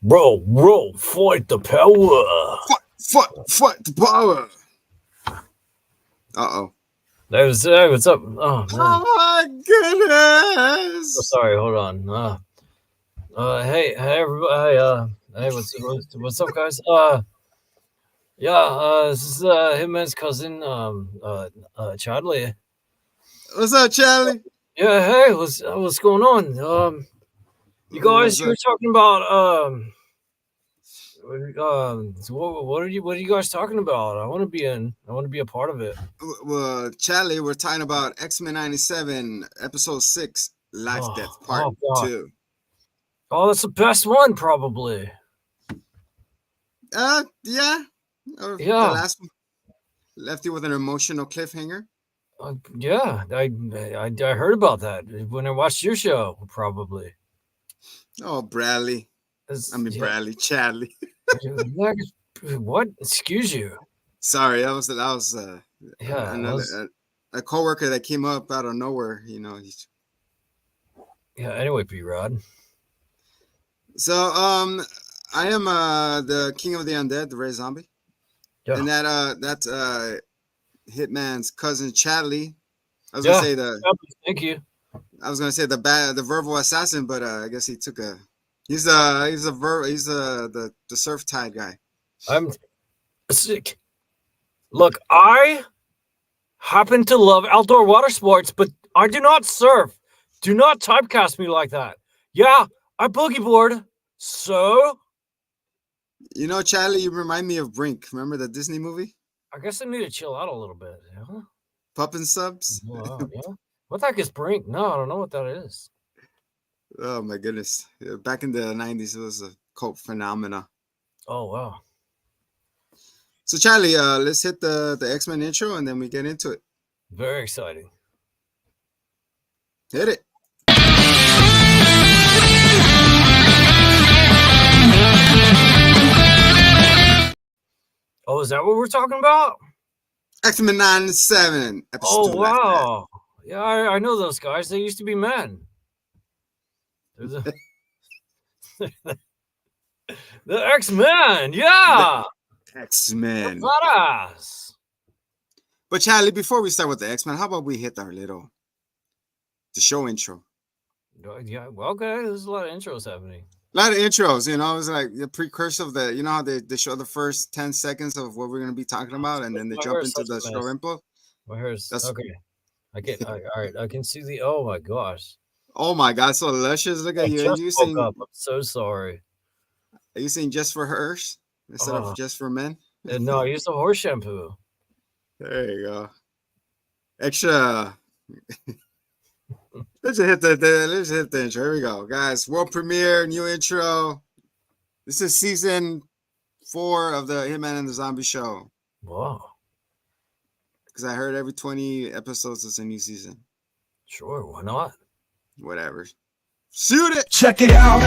Bro, fight the power. Fight the power. Uh-oh. Hey, what's up? Oh, man. Oh, my goodness. Oh, sorry, hold on. Hey, everybody. Hey, what's up, guys? This is Hitman's cousin, Chadley. What's up, Charlie? Yeah, hey, what's going on? You guys, you were talking about so what are you guys talking about? I want to be a part of it. Well, Charlie, we're talking about X-Men 97, episode 6, Life Death Part 2. Oh, that's the best one, probably. Yeah. Yeah. The last one left you with an emotional cliffhanger. Yeah, I heard about that when I watched your show, probably. Oh, Bradley. Bradley, Chadley. What? Excuse you. Sorry, that was a coworker that came up out of nowhere. You know. Anyway, P-Rod. So, I am the king of the undead, the red zombie, and that's Hitman's cousin Chadley. I was gonna say thank you. I was gonna say the verbal assassin, but I guess he took a. He's the surf tide guy. I'm sick. Look, I happen to love outdoor water sports, but I do not surf. Do not typecast me like that. Yeah, I boogie board. So, you know, Charlie, you remind me of Brink. Remember the Disney movie? I guess I need to chill out a little bit. Yeah? Pup and Subs. Wow, yeah. What the heck is Brink? No, I don't know what that is. Oh my goodness! Back in the 90s, it was a cult phenomena. Oh wow! So Charlie, let's hit the X-Men intro and then we get into it. Very exciting. Hit it. Oh, is that what we're talking about? X-Men 97. Oh wow! Yeah, I know those guys. They used to be men. The X-Men, yeah. The X-Men. Badass. But Charlie, before we start with the X-Men, how about we hit the show intro? Yeah, well, okay. There's a lot of intros happening. A lot of intros, you know. It's like the precursor of the, you know how they show the first 10 seconds of what we're gonna be talking about, and then they jump into the show info. My hair's okay. All right. I can see the. Oh my gosh. Oh my God, so luscious! Look at you. I'm so sorry. Are you saying just for hers instead of just for men? No, I used a horse shampoo. There you go. Extra. Let's hit the intro. Here we go, guys. World premiere, new intro. This is season 4 of the Hitman and the Zombie show. Wow. Because I heard every 20 episodes is a new season. Sure, why not? Whatever. Shoot it! Check it out.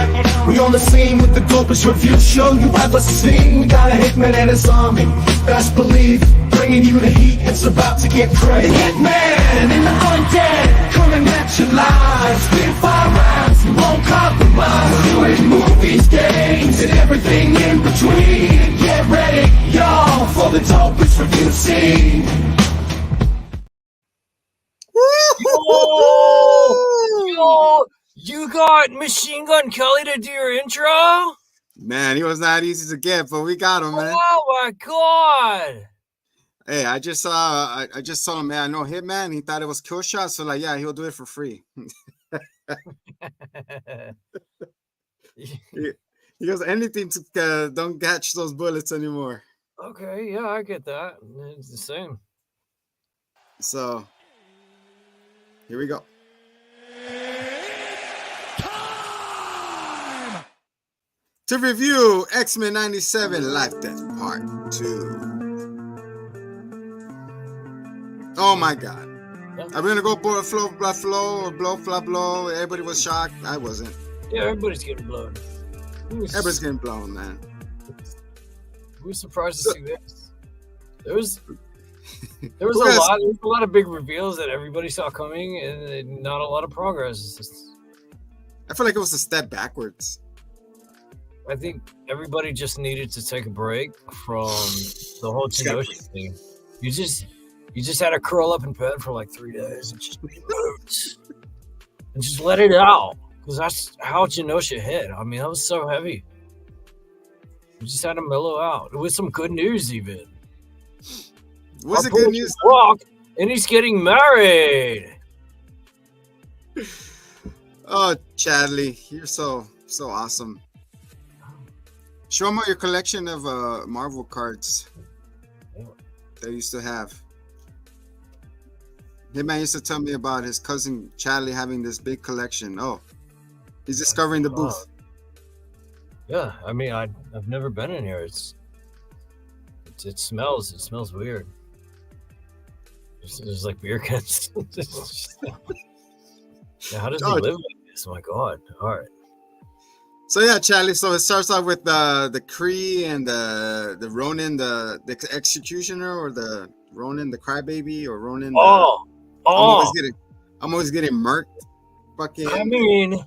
We on the scene with the dopest review show you ever seen. We got a hitman and a zombie. Best believe, bringing you the heat. It's about to get crazy. Hitman and the undead coming at you live. Spit 5 rounds, we won't compromise. Doing movies, games, and everything in between. Get ready, y'all, for the dopest review scene. Yo, you got Machine Gun Kelly to do your intro? Man, he was not easy to get, but we got him, man. Oh my God! Hey, I just told him, man, I know Hitman. He thought it was Kill Shot, so like, yeah, he'll do it for free. He goes, anything to don't catch those bullets anymore. Okay, yeah, I get that. It's the same. So, here we go. To review X-Men 97 Life Death Part 2. Oh my God. Yeah. Are we gonna go flow, or blow? Everybody was shocked. I wasn't. Yeah, everybody's getting blown. Everybody's getting blown, man. We were surprised to see this. There was a lot of big reveals that everybody saw coming, and not a lot of progress. I feel like it was a step backwards. I think everybody just needed to take a break from the whole Genosha thing. You just had to curl up in bed for like 3 days and just and just let it out, because that's how Genosha hit. I mean, that was so heavy. You just had to mellow out with some good news, even. What's the good news? Rock, and he's getting married. Oh, Chadley, you're so awesome. Show them all your collection of Marvel cards that you used to have. Hitman used to tell me about his cousin Chadley having this big collection. Oh, he's discovering the booth. Yeah, I mean, I've never been in here. It smells weird. There's like beer cans. Yeah, how does he live like this? Oh my god! All right. So yeah, Charlie. So it starts off with the Kree and the Ronin, the executioner, or the Ronin, the crybaby, or Ronin. I'm always getting murked. Fucking. I mean,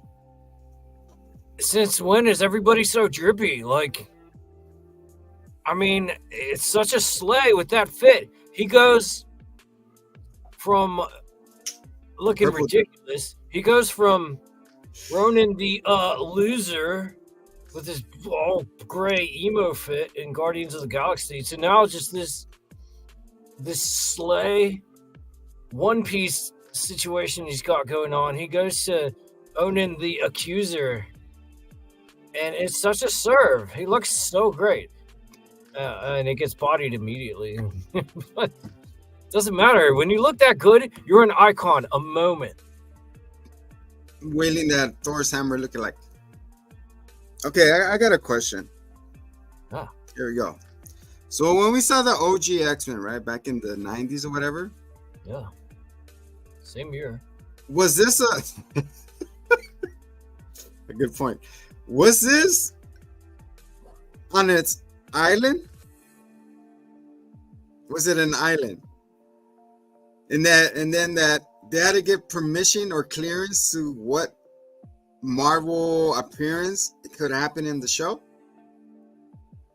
since when is everybody so drippy? Like, I mean, it's such a sleigh with that fit. He goes from looking ridiculous. He goes from Ronin the loser with his all gray emo fit in Guardians of the Galaxy to now just this sleigh one piece situation he's got going on. He goes to Onin the Accuser, and it's such a serve. He looks so great, and it gets bodied immediately. But doesn't matter. When you look that good, you're an icon. A moment. Wailing that Thor's hammer looking like. Okay, I got a question. Here we go. So when we saw the OG X-Men, right, back in the 90s or whatever. Yeah. Same year. Was this a good point? Was this on its island? Was it an island? And then that they had to get permission or clearance to what Marvel appearance could happen in the show?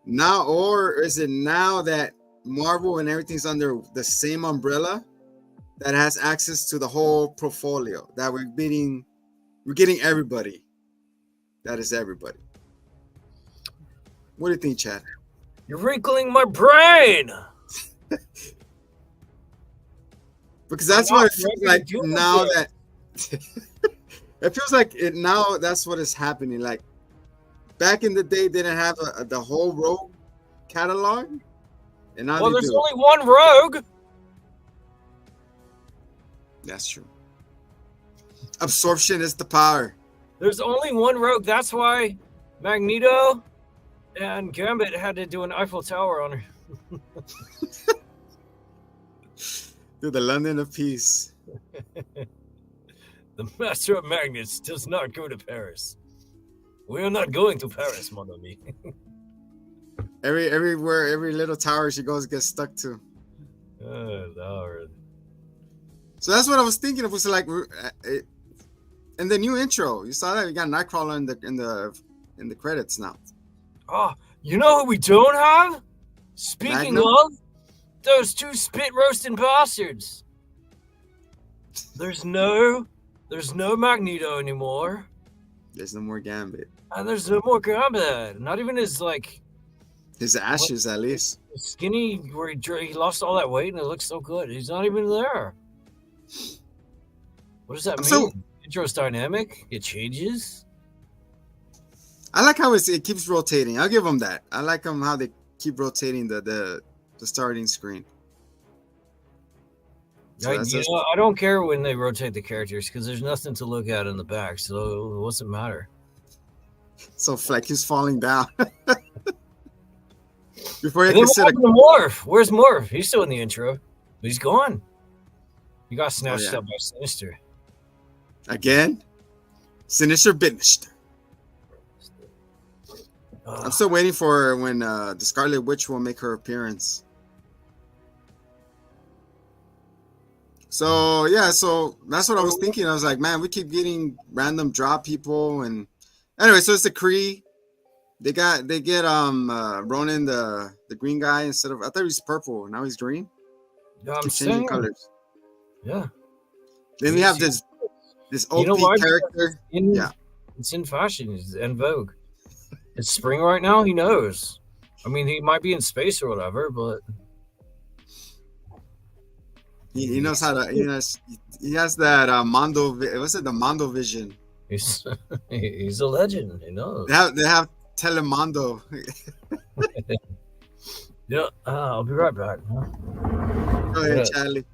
Now, or is it now that Marvel and everything's under the same umbrella that has access to the whole portfolio, that we're getting everybody? That is everybody. What do you think, Chad? You're wrinkling my brain. Because that's what it feels like now that it feels like it now. That's what is happening. Like back in the day, they didn't have the whole Rogue catalog, and now there's only one Rogue. That's true. Absorption is the power. There's only one Rogue. That's why Magneto and Gambit had to do an Eiffel Tower on her. To the London of Peace. The Master of Magnets does not go to Paris. We are not going to Paris, mon ami. Everywhere, every little tower she goes gets stuck to. Lord. So that's what I was thinking. It was like in the new intro. You saw that we got Nightcrawler in the credits now. Oh, you know who we don't have? Speaking of, those two spit roasting bastards. There's no Magneto anymore. There's no more Gambit. And there's no more Gambit. Not even his his ashes, at least. Skinny, where he lost all that weight and it looks so good. He's not even there. What does that mean? Intro's dynamic. It changes. I like how it keeps rotating. I'll give them that. I like how they keep rotating the starting screen. So I don't care when they rotate the characters because there's nothing to look at in the back. So what's it matter? So Fleck is falling down. Before you can sit Morph. Where's Morph? He's still in the intro. He's gone. He got snatched up by Sinister. Again? Sinister finished. I'm still waiting for when the Scarlet Witch will make her appearance. So yeah, so that's what I was thinking. I was like, man, we keep getting random drop people, and anyway, so it's the Kree. They get Ronin the green guy instead of, I thought he was purple. Now he's green. Yeah, I'm Keep changing saying. colors. Yeah. Then we have this OP You know why? character. Yeah. It's in fashion. It's in vogue. It's spring right now. He knows. I mean, he might be in space or whatever, but He knows how to. He has that Mondo. What's it? The Mondo vision. he's he's a legend. He knows. They have Telemondo. Yeah. I'll be right back. Huh? Go ahead, Chadley.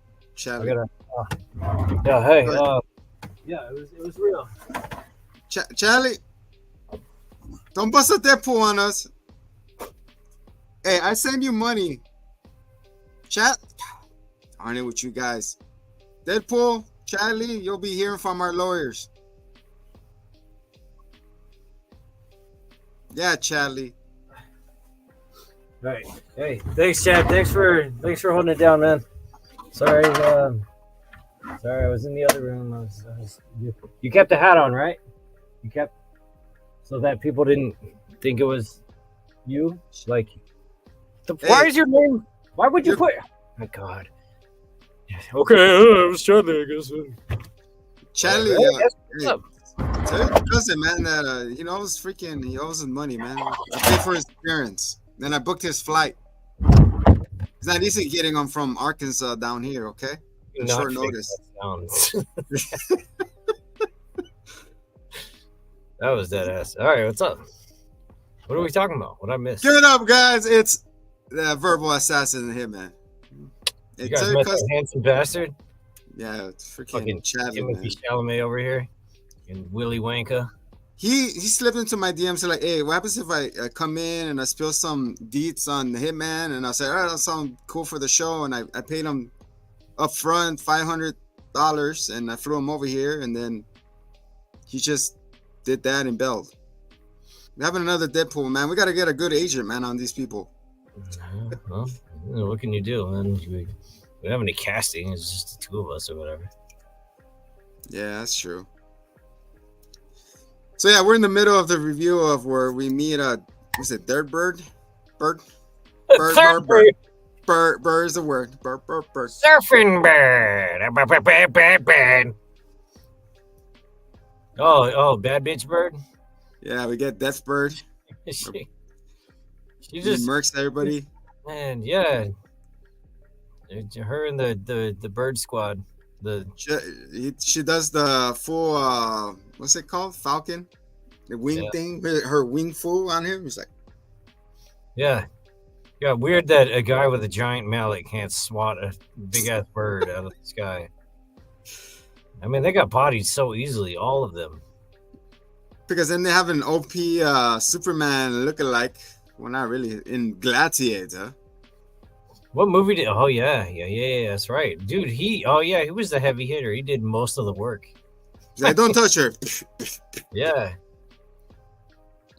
Yeah. Hey. Yeah. It was real. Chadley, don't bust a Deadpool on us. Hey, I send you money. Chat. Darn it with you guys. Deadpool, Chadley, you'll be hearing from our lawyers. Yeah, Chadley. Right. Hey, thanks, Chad. Thanks for holding it down, man. Sorry, I was in the other room. You kept the hat on, right? You kept so that people didn't think it was you. Like, why is your name? Why would you put? Oh my God. Okay, it was Chadley, I guess. Chadley, Tell your cousin, man, that he owes his money, man. I paid for his appearance. Then I booked his flight. It's not easy getting him from Arkansas down here, okay? Short notice. That was dead ass. All right, what's up? What are we talking about? What I missed? Give it up, guys. It's the verbal assassin Hitman. You guys met that handsome bastard? Yeah, it's freaking Chadley, man. Chalamet over here and Willy Wonka. He slipped into my DMs like, hey, what happens if I come in and I spill some deets on the Hitman? And I said, all right, that sounds cool for the show. And I paid him up front $500 and I flew him over here. And then he just did that and bailed. We're having another Deadpool, man. We got to get a good agent, man, on these people. Well, what can you do, man? We don't have any casting. It's just the two of us or whatever. Yeah, that's true. So yeah, we're in the middle of the review of where we meet what's it, Bird is the word. Bird. Surfing bird. Oh, bad bitch bird. Yeah, we get Death Bird. she just murks everybody. Man, yeah. Her and the bird squad. She does the full what's it called? Falcon? The wing thing, her wing full on him. He's like, yeah. Yeah, weird that a guy with a giant mallet can't swat a big ass bird out of the sky. I mean, they got bodied so easily, all of them. Because then they have an OP Superman lookalike. Well, not really, in Gladiator. What movie did? Oh yeah, that's right, dude. He was the heavy hitter. He did most of the work. He's like, don't touch her. Yeah.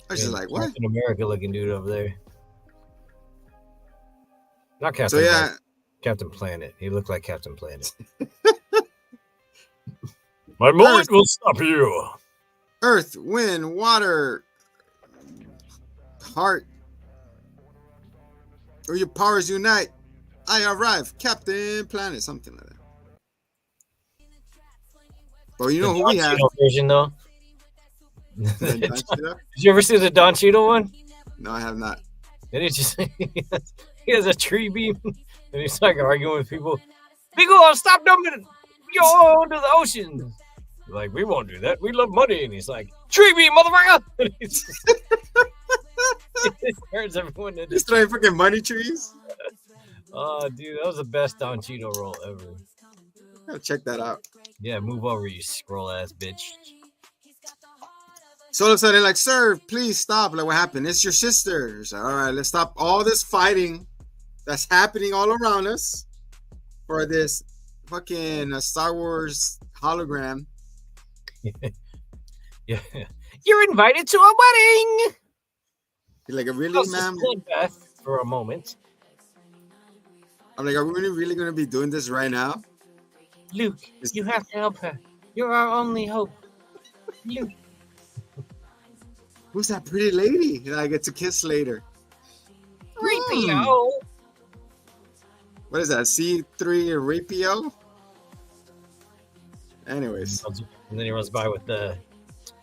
I was just like, what? Captain America looking dude over there. Not Captain. So yeah, Captain Planet. He looked like Captain Planet. My mullet will stop you. Earth, wind, water, heart, or your powers unite. I arrive, Captain Planet, something like that. But you know who we have? Version though. Did you ever see the Don Cheadle one? No, I have not. And it's just he has a tree beam and he's like arguing with people. People, stop dumping yo into the ocean. Like, we won't do that. We love money. And he's like, tree beam, motherfucker. And he turns everyone into just throwing freaking money trees. Oh, dude, that was the best Don Cheadle role ever. I'll check that out. Yeah, move over, you scroll ass bitch. So all of a sudden, like, sir, please stop. Like, what happened? It's your sister. He's like, all right, let's stop all this fighting that's happening all around us for this fucking Star Wars hologram. Yeah, you're invited to a wedding. You're like, really, ma'am? For a moment. I'm like, are we really going to be doing this right now? Luke, you have to help her. You're our only hope. Luke. Who's that pretty lady that I get to kiss later? 3PO. What is that? C3PO? Anyways. And then he runs by with the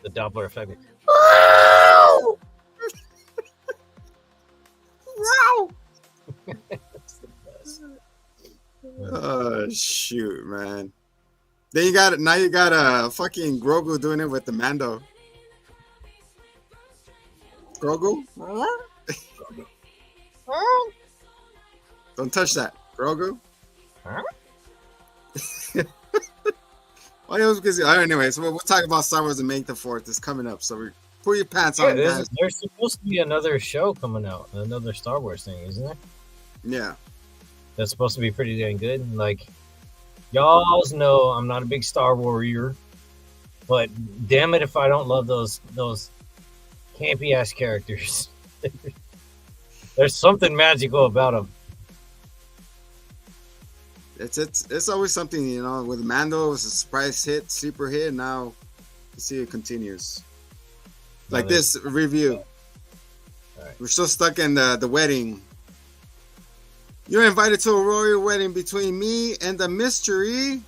Doppler effect. Wow. Oh shoot, man. Then you got fucking Grogu doing it with the Mando. Grogu? Don't touch that. Grogu? Well, it was because anyway, so we'll talk about Star Wars and May the 4th is coming up. So pull your pants on, guys. There's supposed to be another show coming out, another Star Wars thing, isn't there? Yeah. That's supposed to be pretty dang good. Like, y'all know I'm not a big Star Warrior, but damn it if I don't love those campy ass characters. There's something magical about them. It's always something, you know. With Mando, it was a surprise hit, sleeper hit. Now, you see it continues. Like this review. Right. We're still stuck in the wedding. You're invited to a royal wedding between me and the mystery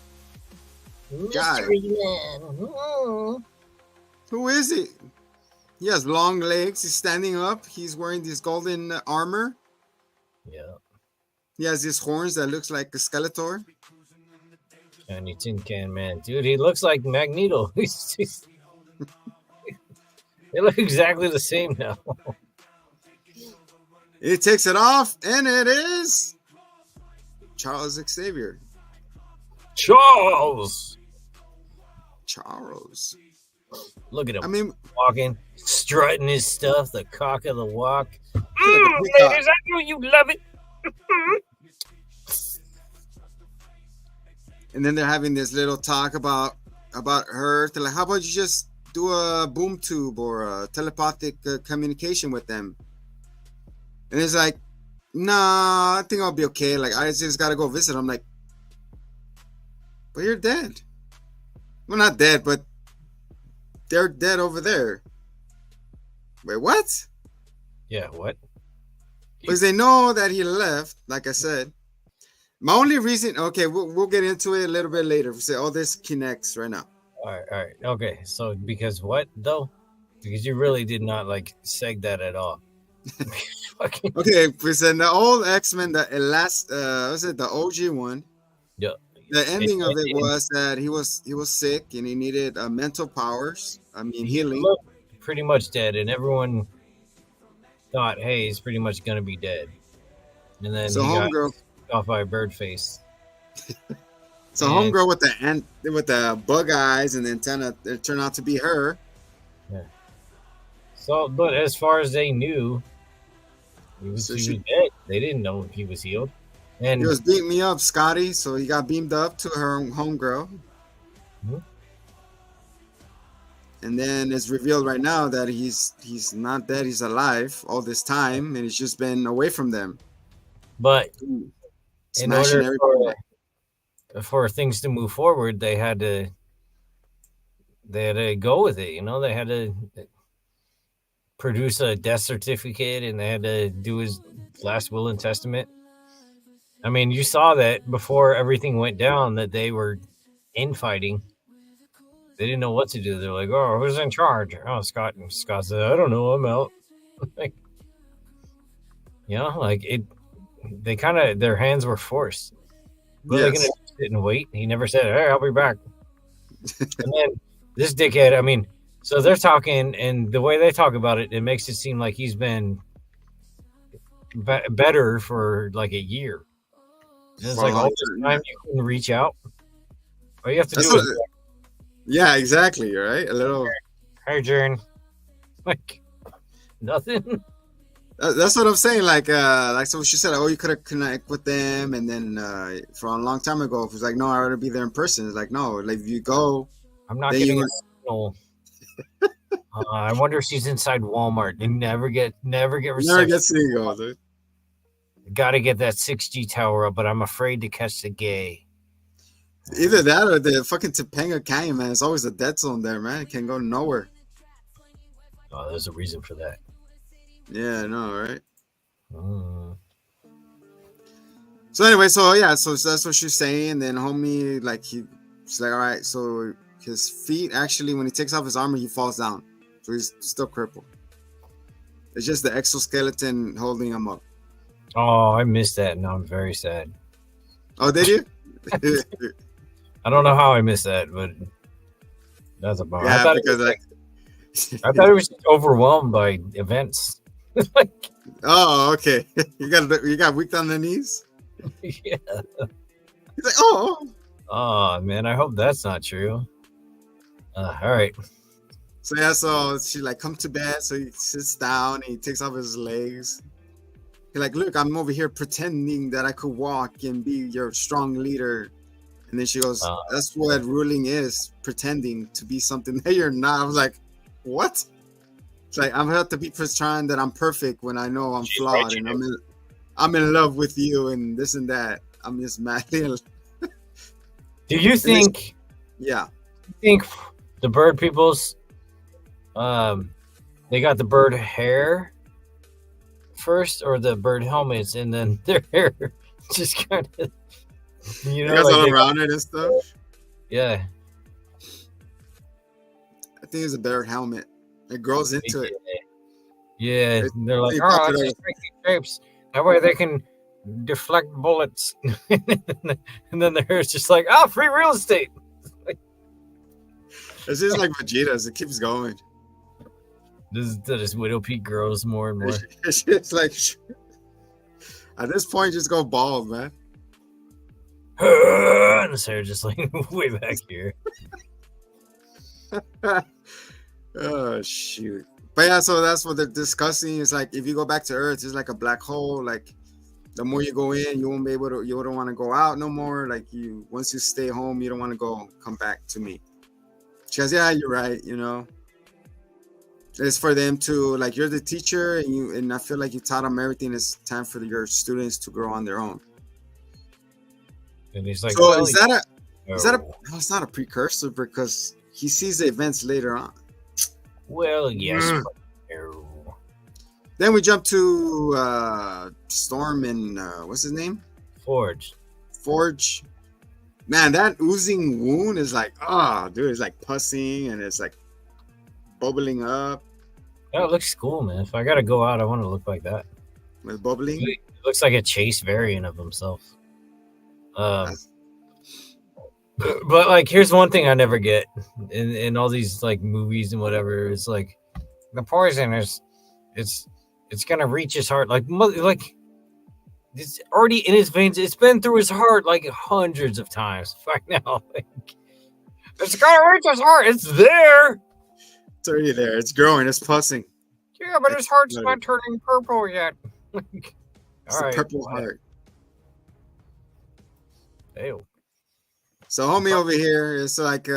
guy. Man. Who is it? He has long legs. He's standing up. He's wearing this golden armor. Yeah. He has these horns that looks like a Skeletor. Shiny tin can man, dude. He looks like Magneto. They look exactly the same now. He takes it off, and it is Charles Xavier. Charles. Look at him. I mean, walking, strutting his stuff, the cock of the walk. Ladies, I know you love it. And then they're having this little talk about her. They're like, how about you just do a boom tube or a telepathic communication with them? And it's like, nah, I think I'll be okay. Like, I just gotta go visit. I'm like, but you're dead. Well, not dead, but they're dead over there. Wait, what? Yeah, what? Because they know that he left, like I said. My only reason, okay, we'll get into it a little bit later. We say all this connects right now. All right. Okay, so because what, though? Because you really did not, like, seg that at all. Okay, we said the old X-Men, the last, was it the OG one? Yeah. The ending of it was that he was sick and he needed mental powers. I mean, healing. Pretty much dead, and everyone thought, hey, he's pretty much gonna be dead. And then so he homegirl got off by a bird face. So homegirl with the bug eyes and the antenna, it turned out to be her. Yeah. So, but as far as they knew, he was dead. They didn't know he was healed. And he was beating me up, Scotty. So he got beamed up to her homegirl. Mm-hmm. And then it's revealed right now that he's not dead. He's alive all this time, and he's just been away from them. But in order for things to move forward, they had to go with it. You know, they had to produce a death certificate, and they had to do his last will and testament. I mean, you saw that before everything went down that they were infighting. They didn't know what to do. They're like, "Oh, who's in charge?" Oh, Scott. And Scott said, "I don't know. I'm out." Like, you know, like it. They kind of their hands were forced. Were they gonna sit and wait? He never said, "Hey, I'll be back." And then this dickhead. I mean, so they're talking, and the way they talk about it, it makes it seem like he's been better for like a year. And it's like all this time you couldn't reach out. All you have to do is. Yeah, exactly. Right, a little. Hey, Jern. Like nothing. That's what I'm saying. Like so she said, oh, you could have connect with them, and then from a long time ago, it was like, no, I'd rather be there in person. It's like, no, like if you go, I'm not getting a signal. I wonder if she's inside Walmart. They never get reception. Never get signal, dude. Got to get that 6G tower up, but I'm afraid to catch the gay. Either that or the fucking Topanga Canyon, man. It's always a dead zone there, man. It can't go nowhere. Oh, there's a reason for that. Yeah, I know, right? Mm. So anyway, so yeah, so that's what she's saying. Then homie, like she's like, all right. So his feet actually, when he takes off his armor, he falls down. So he's still crippled. It's just the exoskeleton holding him up. Oh, I missed that. Now I'm very sad. Oh, did you? I don't know how I missed that, but that's a bummer. Yeah, I thought because I thought it was just overwhelmed by events. Like, oh, okay. You got weak on the knees. yeah. He's like, oh. Oh man, I hope that's not true. All right. So yeah, so she like come to bed. So he sits down and he takes off his legs. He's like, look, I'm over here pretending that I could walk and be your strong leader. And then she goes, that's what ruling is, pretending to be something that you're not. I was like, what? It's like, I'm have to be trying that I'm perfect when I know I'm flawed and I'm in love with you and this and that. I'm just madly in love. Do you think? Yeah. You think the bird people's, they got the bird hair first, or the bird helmets, and then their hair just kind of, you know, like all around it and stuff. Yeah. I think it's a better helmet. It grows into it. Yeah, they're like, oh, let's just make these shapes. That way they can deflect bullets. And then the hair's just like, free real estate. It's just like Vegeta's. It keeps going. This Widow Peak grows more and more. It's like, at this point, just go bald, man. And his hair just like way back here. Oh shoot! But yeah, so that's what they're discussing. It's like if you go back to Earth, it's like a black hole. Like the more you go in, you won't be able to. You don't want to go out no more. Like once you stay home, you don't want to come back to me. She goes, yeah, you're right. You know, it's for them to like. You're the teacher, and I feel like you taught them everything. It's time for your students to grow on their own. And he's like, so is that a? No, it's not a precursor because he sees the events later on. Well, yes. Then we jump to Storm and what's his name? Forge. Man, that oozing wound is like, dude, it's like pussing and it's like bubbling up. Yeah, it looks cool, man. If I gotta go out, I want to look like that. With bubbling? It looks like a chase variant of himself. But like, here's one thing I never get in all these like movies and whatever. It's like the poison is, it's gonna reach his heart. Like it's already in his veins. It's been through his heart like hundreds of times right now. Like, it's gonna reach his heart. It's there. It's already there. It's growing. It's pussing. Yeah, but his heart's not turning purple yet. It's a purple heart. Ew. So homie over here is like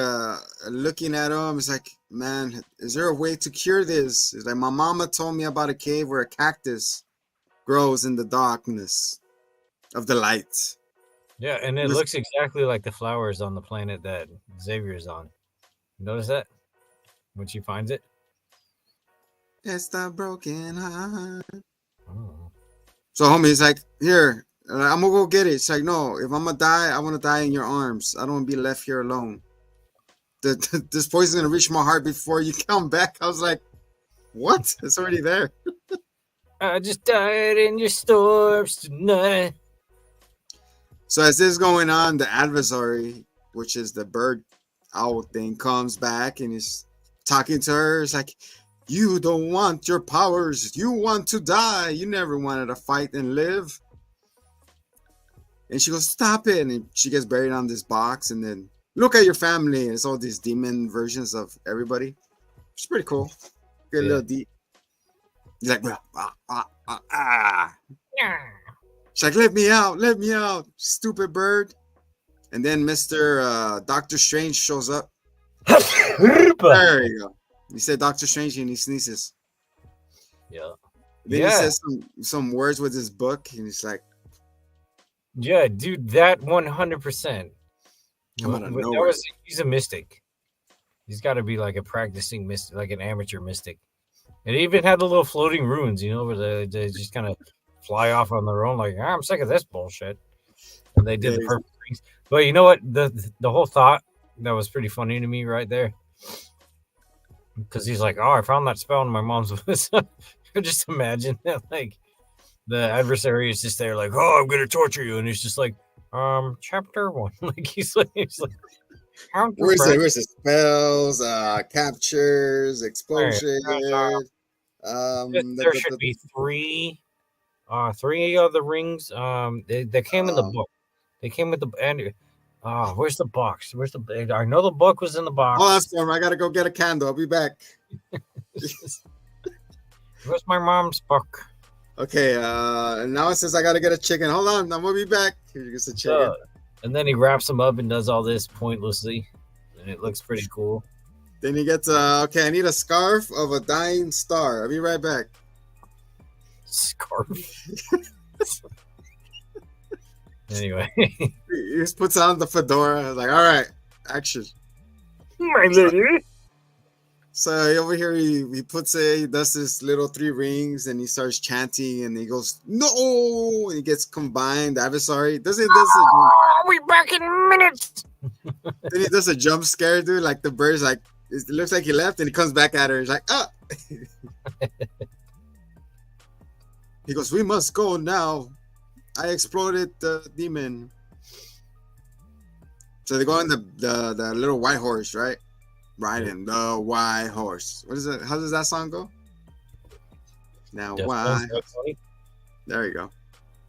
looking at him. It's like, man, is there a way to cure this? It's like my mama told me about a cave where a cactus grows in the darkness of the light. Yeah, and it looks exactly like the flowers on the planet that Xavier's on. Notice that when she finds it? It's the broken heart. Oh. So homie's like, here, I'm gonna go get it. It's like, no, if I'm gonna die, I want to die in your arms. I don't want to be left here alone. This poison's gonna reach my heart before you come back. I was like, what? It's already there. I just died in your storms tonight. So as this is going on, the adversary, which is the bird owl thing, comes back and is talking to her. It's like, you don't want your powers. You want to die. You never wanted to fight and live. And she goes, stop it. And she gets buried on this box. And then look at your family. It's all these demon versions of everybody. It's pretty cool. Get a little deep. He's like, She's like, let me out, stupid bird. And then Mr. Doctor Strange shows up. There you go. He said Doctor Strange and he sneezes. Yeah. Then he says some words with his book and he's like, yeah, dude, that 100%. He's a mystic. He's got to be like a practicing mystic, like an amateur mystic. It even had the little floating runes, where they just kind of fly off on their own. Like, I'm sick of this bullshit. And they did the purple rings. But you know what? The whole thought that was pretty funny to me right there. Because he's like, oh, I found that spell in my mom's. Just imagine that, like, the adversary is just there, like, oh, I'm gonna torture you, and he's just like, chapter 1. Like he's like where's the spells, captures, explosion. There should be three of the rings. They came in the book. They came with the and where's the box? I know the book was in the box. Oh, that's I gotta go get a candle. I'll be back. Where's my mom's book? Okay, and now it says I gotta get a chicken. Hold on, I'm gonna be back. Here gets a chicken. And then he wraps them up and does all this pointlessly, and it looks pretty cool. Then he gets okay, I need a scarf of a dying star. I'll be right back. Scarf. Anyway, he just puts on the fedora. Like, all right, action. My lady. So over here, he puts he does this little 3 rings, and he starts chanting, and he goes, no, and he gets combined. Adversary I'll be back in minutes. Then he does a jump scare, dude. Like the bird's like, it looks like he left, and he comes back at her. He's like, ah. He goes, we must go now. I exploded the demon. So they go on the little white horse, right? Riding the white horse. What is it? How does that song go? Now why? There you go.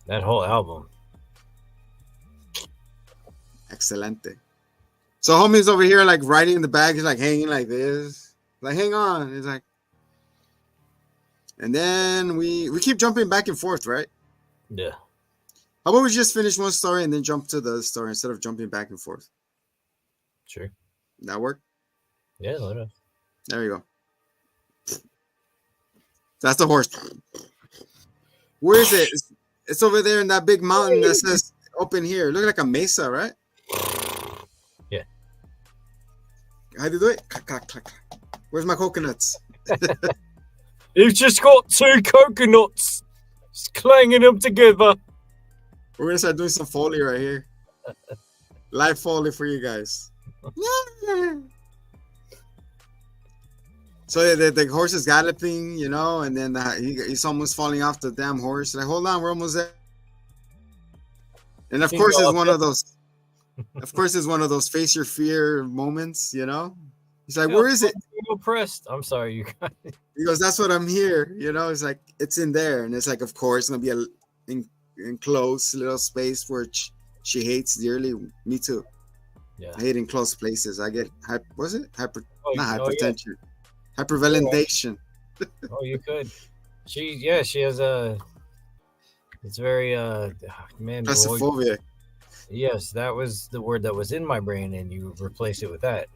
That whole album. Excelente. So homie's over here like riding in the bag. He's like hanging like this. Like, hang on. He's like, and then we keep jumping back and forth, right? Yeah. How about we just finish one story and then jump to the other story instead of jumping back and forth? Sure. That work? Yeah, let us. There you go. That's the horse. Where is it? It's over there in that big mountain that says open here. Look like a mesa, right? Yeah. How do you do it? Where's my coconuts? You've just got 2 coconuts. Just clanging them together. We're gonna start doing some Foley right here. Live Foley for you guys. So the horse is galloping, and then he's almost falling off the damn horse. Like, hold on, we're almost there. And of course, it's one of those. Of course, it's one of those face your fear moments. He's like, "Where is it?" Oppressed. I'm sorry, you guys. He goes, "That's what I'm here." It's like it's in there, and it's like, of course, it's gonna be a enclosed little space where she hates dearly. Me too. Yeah. I hate enclosed places. I get not hypertension. Yeah. Hyperventilation. Oh, you could. She has a. It's very man. Claustrophobia. Yes, that was the word that was in my brain, and you replaced it with that.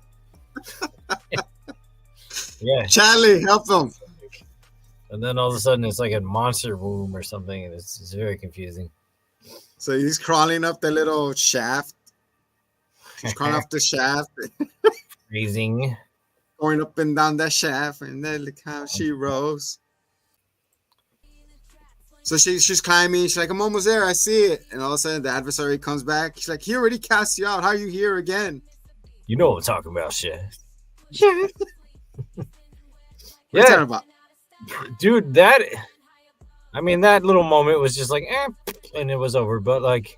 Yeah. Charlie, help him. And then all of a sudden, it's like a monster womb or something, and it's very confusing. So he's crawling up the little shaft. He's crawling up the shaft. Freezing. Going up and down that shaft, and then look how she rose. So she's climbing. She's like, I'm almost there. I see it. And all of a sudden, the adversary comes back. She's like, he already cast you out. How are you here again? You know what I'm talking about, shit. What Yeah. are you talking about? Dude, that little moment was just like, and it was over. But like,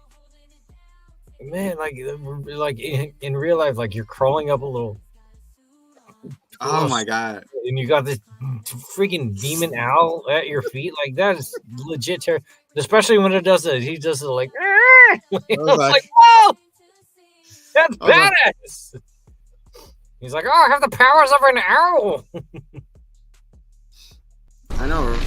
man, like in real life, like you're crawling up a little. Oh my god! And you got this freaking demon owl at your feet. Like that is legit terror. Especially when it does it, he does it like, like, oh, that's badass. He's like, oh, I have the powers of an owl. I know.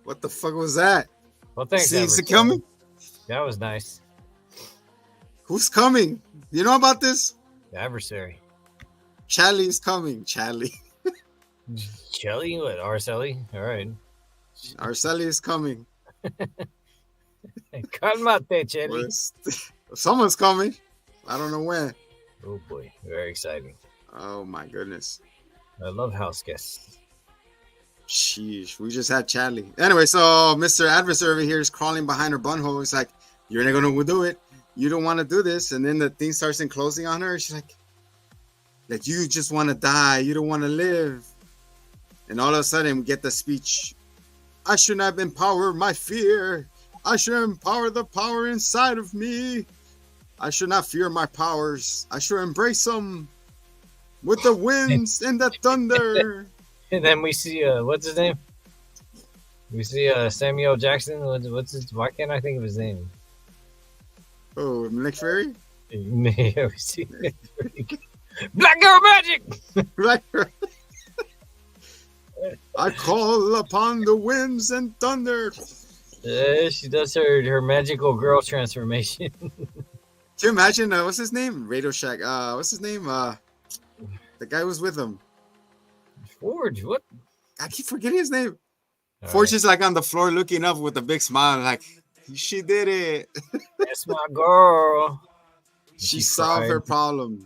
What the fuck was that? Well, thanks, Sees it adversary. coming. That was nice. Who's coming? You know about this? The adversary. Chadley's coming. Chadley. Shelly? What? Arcelli? All right. Arceli is coming. Calmate, Shelly. Someone's coming. I don't know when. Oh, boy. Very exciting. Oh, my goodness. I love house guests. Sheesh. We just had Chadley. Anyway, so Mr. Adversary over here is crawling behind her bunhole. He's like, you're not going to do it. You don't want to do this. And then the thing starts enclosing on her. She's like, you just want to die. You don't want to live. And all of a sudden, we get the speech. I should not empower my fear. I should empower the power inside of me. I should not fear my powers. I should embrace them with the winds and the thunder. And then we see, what's his name? We see Samuel Jackson. What's his? Why can't I think of his name? Oh, Nick Fury? Yeah, we see Black Girl Magic. Black Girl. I call upon the winds and thunder. She does her magical girl transformation. Can you imagine? What's his name? Radio Shack. What's his name? The guy who was with him. Forge. What? I keep forgetting his name. All Forge right. is like on the floor looking up with a big smile, like she did it. That's my girl. She solved her problem.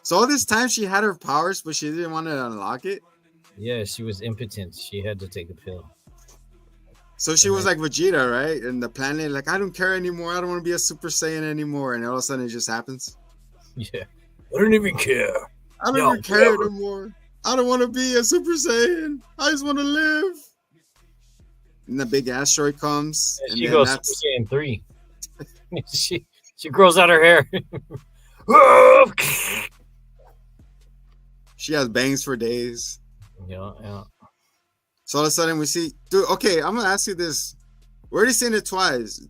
So all this time she had her powers, but she didn't want to unlock it. Yeah, she was impotent. She had to take the pill. So she was like Vegeta, right? And the planet, like, I don't care anymore. I don't want to be a Super Saiyan anymore. And all of a sudden it just happens. Yeah. I don't even care. I don't even care anymore. I don't want to be a Super Saiyan. I just want to live. And the big asteroid comes. Yeah, and she then goes that's... Super Saiyan 3. she grows out her hair. She has bangs for days. Yeah. So all of a sudden we see, dude, okay, I'm going to ask you this. We already seen it twice.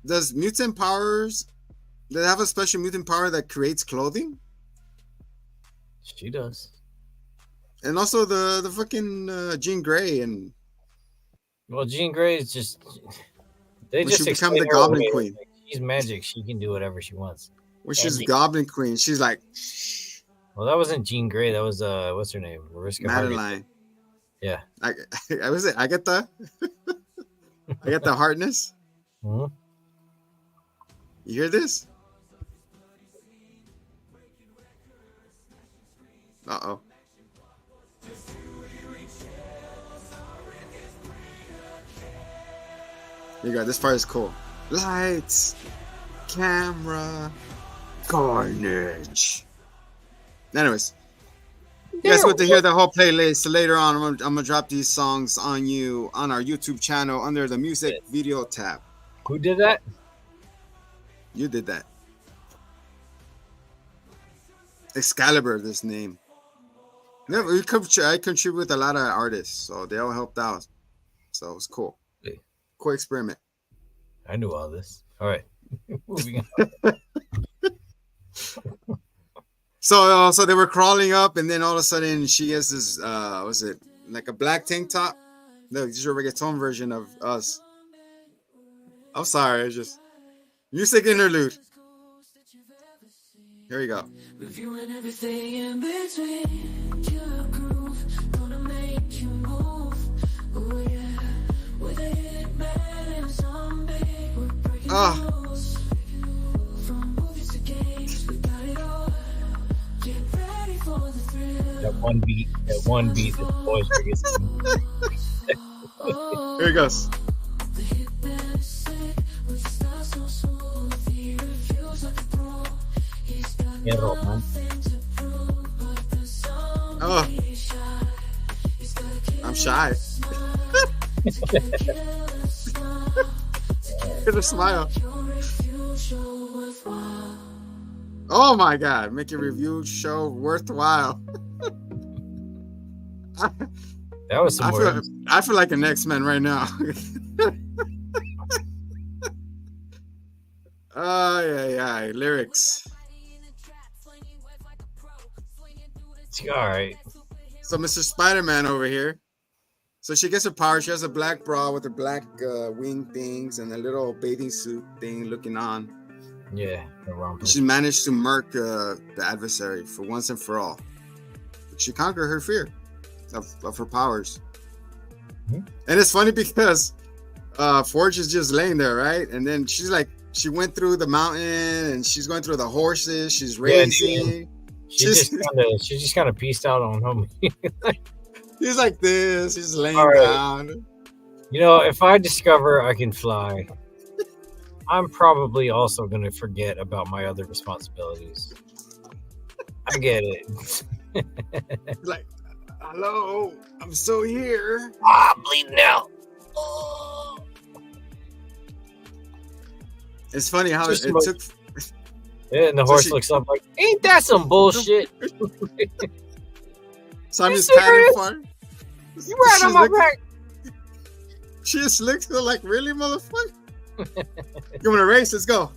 Does mutant powers, do they have a special mutant power that creates clothing? She does. And also the fucking Jean Grey and... Well, Jean Grey is just... They when just she become explain the her Goblin away. Queen. Like, she's magic. She can do whatever she wants. When she's Goblin Queen, she's like... Well, that wasn't Jean Grey. That was, what's her name? Mariska Hargitay. Madeline. Yeah. I was it. I get the hardness. Mm-hmm. You hear this? Uh-oh. Here you go. This part is cool. Lights, camera, carnage. Anyways. You guys want to hear the whole playlist later on. I'm gonna drop these songs on you on our YouTube channel under the music video tab. Who did that? You did that. Excalibur, this name. Yeah, I contribute with a lot of artists, so they all helped out. So it was cool. Hey. Cool experiment. I knew all this. All right. Moving on. So they were crawling up, and then all of a sudden she has this, was it like a black tank top? No, this is your reggaeton version of us. I'm sorry, it's just music interlude. Here we go. Reviewing everything in between. Killer groove, gonna make you move. Oh yeah, with a hitman and a zombie, we're breaking rules. From movies to games, we got it all. Get ready for the thrill. That one beat, that the boys were getting. Here it goes. The hitman is sick, with style so smooth. He reviews like a pro. He's got nothing to prove, but the zombie is shy. He's got a killer I'm shy. Get a smile. Oh my God, make your review show worthwhile. That was some words. I feel like an X-Men right now. Oh yeah, lyrics. All right. So Mr. Spider-Man over here, So she gets her power. She has a black bra with her black wing things and a little bathing suit thing looking on. Yeah. She managed to murk the adversary for once and for all. She conquered her fear of her powers. And it's funny because Forge is just laying there, right? And then she's like, she went through the mountain and she's going through the horses. She's racing. She just kind of pieced out on him. He's like this. He's laying down. You know, if I discover I can fly, I'm probably also going to forget about my other responsibilities. I get it. Like, hello, I'm still here. I'm bleeding out. It's funny how it took. Yeah, and the horse looks up like, ain't that some bullshit? So I'm just patting for her. You right on my back. She just looks like, really, motherfucker? You want to race? Let's go.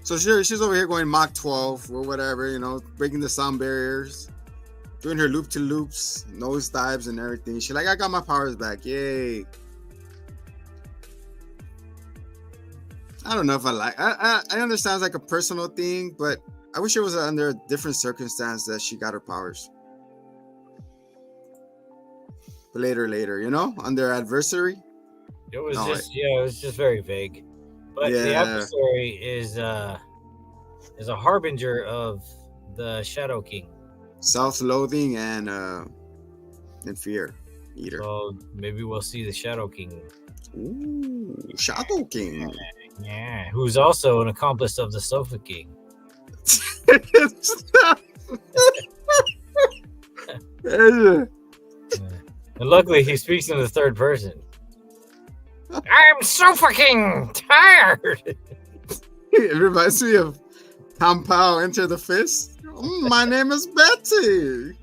So she's over here going Mach 12 or whatever, you know, breaking the sound barriers, doing her loop-to-loops, nose dives and everything. She's like, I got my powers back. Yay. I don't know if I like. I understand it's like a personal thing, but I wish it was under a different circumstance that she got her powers. But later, you know, under adversary. It was it was just very vague. But the adversary is a harbinger of the Shadow King. Self-loathing and fear eater. So maybe we'll see the Shadow King. Ooh, Shadow King. Yeah, who's also an accomplice of the Sofa King. And luckily, he speaks in the third person. I'm Sofa King, tired. It reminds me of Tom Powell, Enter the Fist. My name is Betty.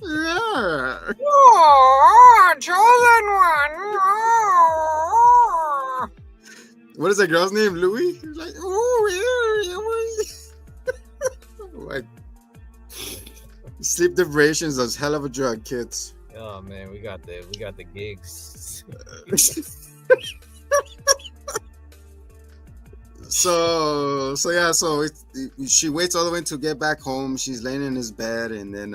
Yeah. Oh, chosen one. Oh. What is that girl's name? Louis? He's like, like, sleep deprivation is a hell of a drug, kids. Oh man, we got the gigs. So she waits all the way to get back home. She's laying in his bed, and then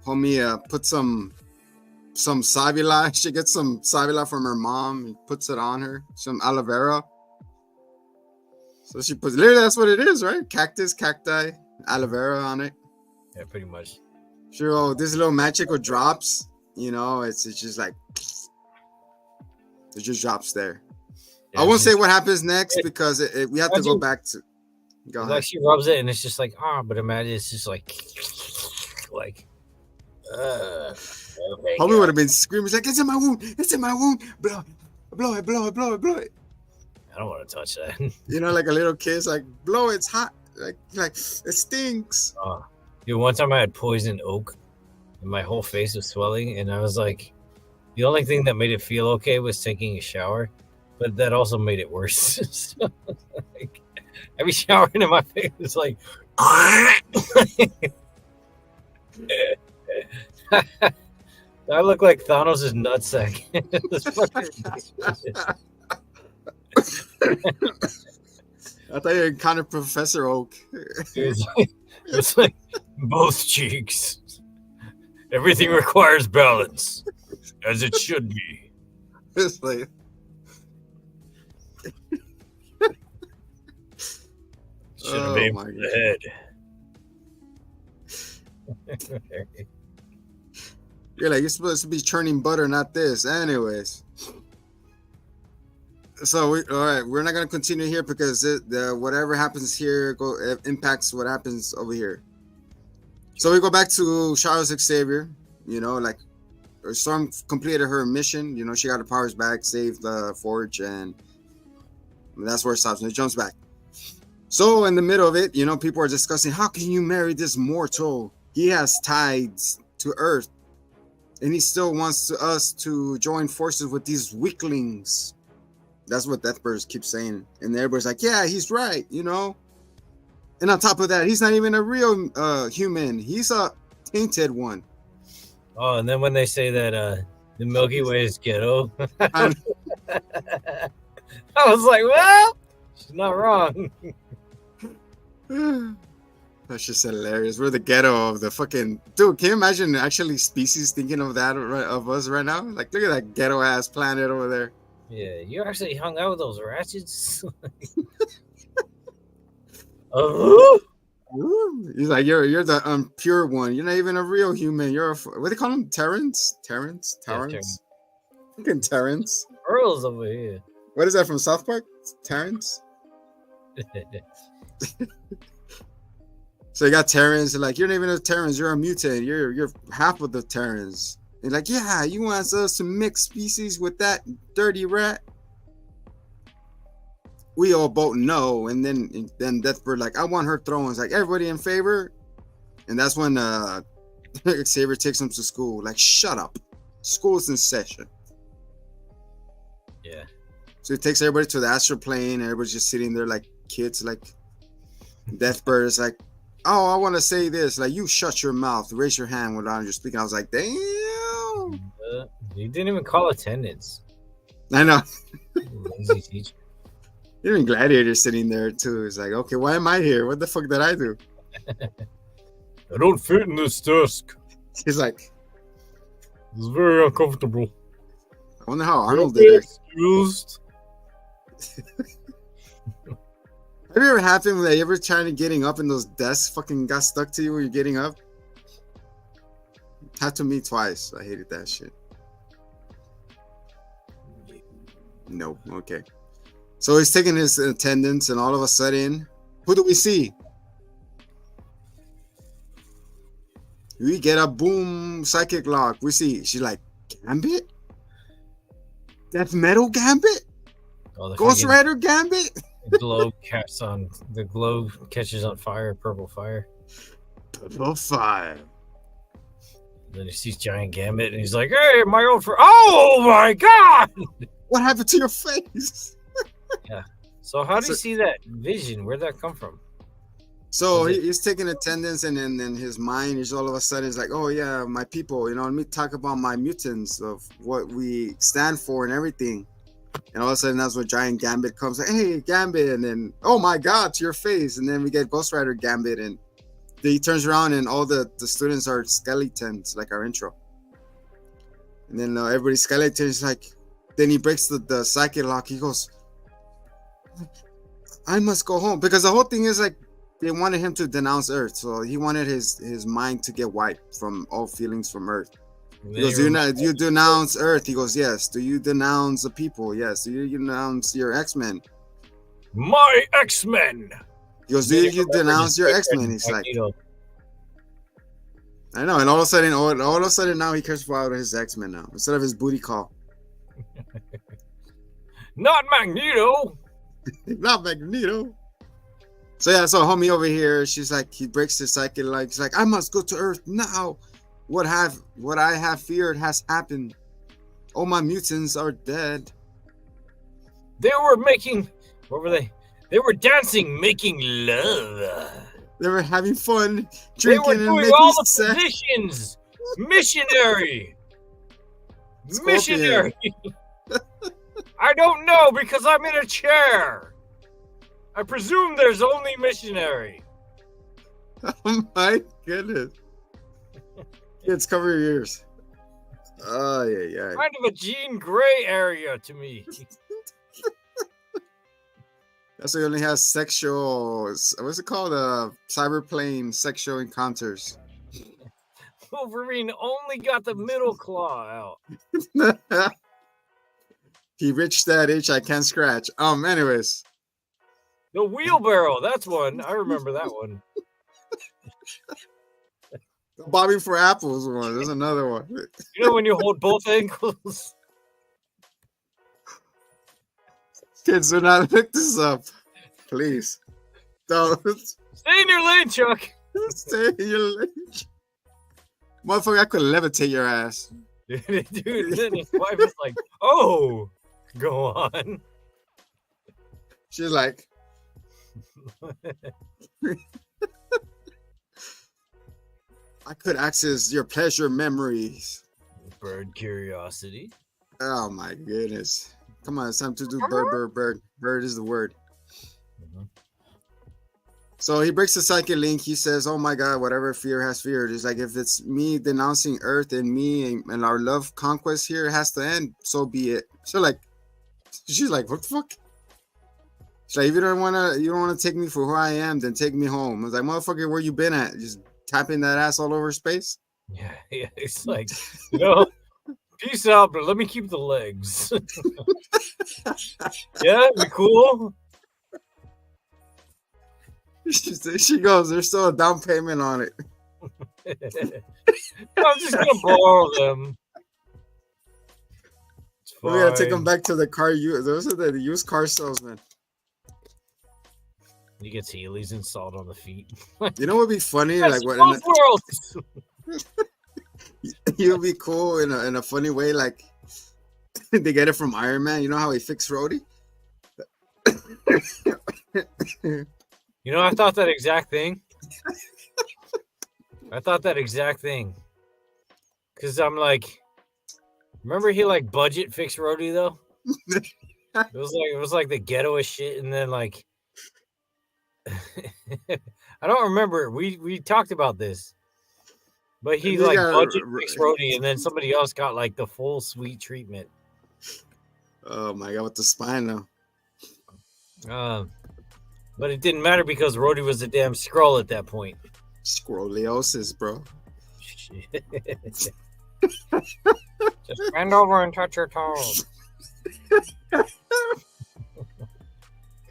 homie put some Savila. She gets some Savila from her mom and puts it on her. Some aloe vera. So she puts, literally that's what it is, right? Cacti, aloe vera on it. Yeah, pretty much. Sure, this little magical drops, you know, it's just like, it just drops there. Yeah, I won't say what happens next because we have to go back to. Go ahead. Like she rubs it and it's just like, but imagine it's just like. Homie would have been screaming, like, it's in my wound, blow it. I don't want to touch that. You know, like a little kid's like, blow it, it's hot, like it stinks. Dude, one time I had poison oak and my whole face was swelling, and I was like, the only thing that made it feel okay was taking a shower, but that also made it worse. So, like, every shower into my face was like, I look like Thanos' nutsack. I thought you encountered Professor Oak. It's like both cheeks. Everything requires balance, as it should be. It's like, should have aimed for the head. You're like, you're supposed to be churning butter, not this. Anyways. So we're not gonna continue here because whatever happens here impacts what happens over here. So we go back to Charles Xavier. You know, like Storm completed her mission. You know, she got her powers back, saved the Forge, and that's where it stops. And it jumps back. So in the middle of it, you know, people are discussing, how can you marry this mortal? He has ties to Earth, and he still wants us to join forces with these weaklings. That's what Deathbird keeps saying. And everybody's like, yeah, he's right, you know? And on top of that, he's not even a real human. He's a painted one. Oh, and then when they say that the Milky Way is ghetto, I was like, well, she's not wrong. That's just hilarious. We're the ghetto of the fucking dude. Can you imagine actually species thinking of that of us right now? Like, look at that ghetto ass planet over there. Yeah, you actually hung out with those ratchets. Oh, he's like, you're the pure one. You're not even a real human. You're a what do they call him? Terrence. Fucking Terrence. Earl's over here. What is that from South Park? Terrence. So you got Terrence, like, you're not even a Terrence, you're a mutant, you're half of the Terrence. And like, yeah, you want us to mix species with that dirty rat? We all vote no, and then Deathbird like, I want her throne. It's like, everybody in favor? And that's when Xavier takes him to school. Like, shut up. School's in session. Yeah. So he takes everybody to the astral plane, and everybody's just sitting there like kids, like Deathbird is like, oh, I want to say this. Like, you shut your mouth. Raise your hand without you're speaking. I was like, damn. You didn't even call attendance. I know. Lazy teacher. Even Gladiator sitting there, too. He's like, okay, why am I here? What the fuck did I do? I don't fit in this desk. He's like, it's very uncomfortable. I wonder how Arnold did it. Excused. Have you ever happened when you ever trying to getting up and those desks fucking got stuck to you when you're getting up? Happened to me twice. I hated that shit. No, okay. So he's taking his attendance, and all of a sudden, who do we see? We get a boom psychic lock. We see, she's like, Gambit? That's Metal Gambit? Oh, Ghost Rider Gambit? The globe catches on fire, purple fire. Purple fire. Then he sees Giant Gambit, and he's like, "Hey, my old friend! Oh my god! What happened to your face?" Yeah. So how do you see that vision? Where'd that come from? So he's taking attendance, and then his mind is all of a sudden is like, "Oh yeah, my people. You know, let me talk about my mutants of what we stand for and everything." And all of a sudden, that's when Giant Gambit comes. Like, hey, Gambit, and then, oh my God, to your face. And then we get Ghost Rider Gambit, and he turns around, and all the students are skeletons, like our intro. And then everybody's skeletons, like, then he breaks the psychic lock. He goes, I must go home, because the whole thing is like they wanted him to denounce Earth, so he wanted his mind to get wiped from all feelings from Earth. He goes, do you denounce Earth? He goes, yes. Do you denounce the people? Yes. Do you denounce your X-Men? My X-Men. He goes, do you denounce your X-Men? He's like, I know. And all of a sudden now he cares about his X-Men now instead of his booty call. Not Magneto. Not Magneto. So yeah, so homie over here, she's like, he breaks the psychic, like, he's like, I must go to Earth now. What I have feared has happened. All my mutants are dead. They were making, what were they? They were dancing, making love. They were having fun, drinking, they were doing and making all the sex. positions. Missionary. Scorpion. Missionary. I don't know because I'm in a chair. I presume there's only missionary. Oh my goodness. Kids, cover your ears. Oh, yeah. Kind of a Jean Grey area to me. That's why he only has sexual, what's it called? Cyberplane sexual encounters. Wolverine only got the middle claw out. He reached that itch I can't scratch. Anyways. The wheelbarrow, that's one. I remember that one. The bobbing for apples one. There's another one. You know when you hold both ankles? Kids, do not look this up. Please. Don't. Stay in your lane, Chuck. Stay in your lane. Motherfucker, I could levitate your ass. Dude, then his wife is like, oh, go on. She's like, I could access your pleasure memories. Bird curiosity. Oh my goodness. Come on, it's time to do bird, bird, bird. Bird is the word. Mhm. So he breaks the psychic link. He says, oh my God, whatever fear has feared. It's like, if it's me denouncing Earth and me and our love conquest here has to end, so be it. So like, she's like, what the fuck? She's like, if you don't want to take me for who I am, then take me home. I was like, motherfucker, where you been at? Just tapping that ass all over space? Yeah, it's like, you know, peace out, but let me keep the legs. Yeah, be cool. She goes, there's still a down payment on it. I'm just gonna borrow them. It's We gotta take fine. them back to the car. Those are the used car salesmen. He gets Heelys installed on the feet. You know what would be funny? Yes, Like, what both worlds. it would be cool in a funny way. Like, they get it from Iron Man. You know how he fixed Rhodey? You know, I thought that exact thing. Because I'm like, remember he like budget fixed Rhodey though? It was like the ghettoest shit, and then like I don't remember. We talked about this. But he like budget fixed Rhodey, and then somebody else got like the full sweet treatment. Oh my God, with the spine though. But it didn't matter because Rhodey was a damn Skrull at that point. Scoliosis, bro. Just bend over and touch your toes.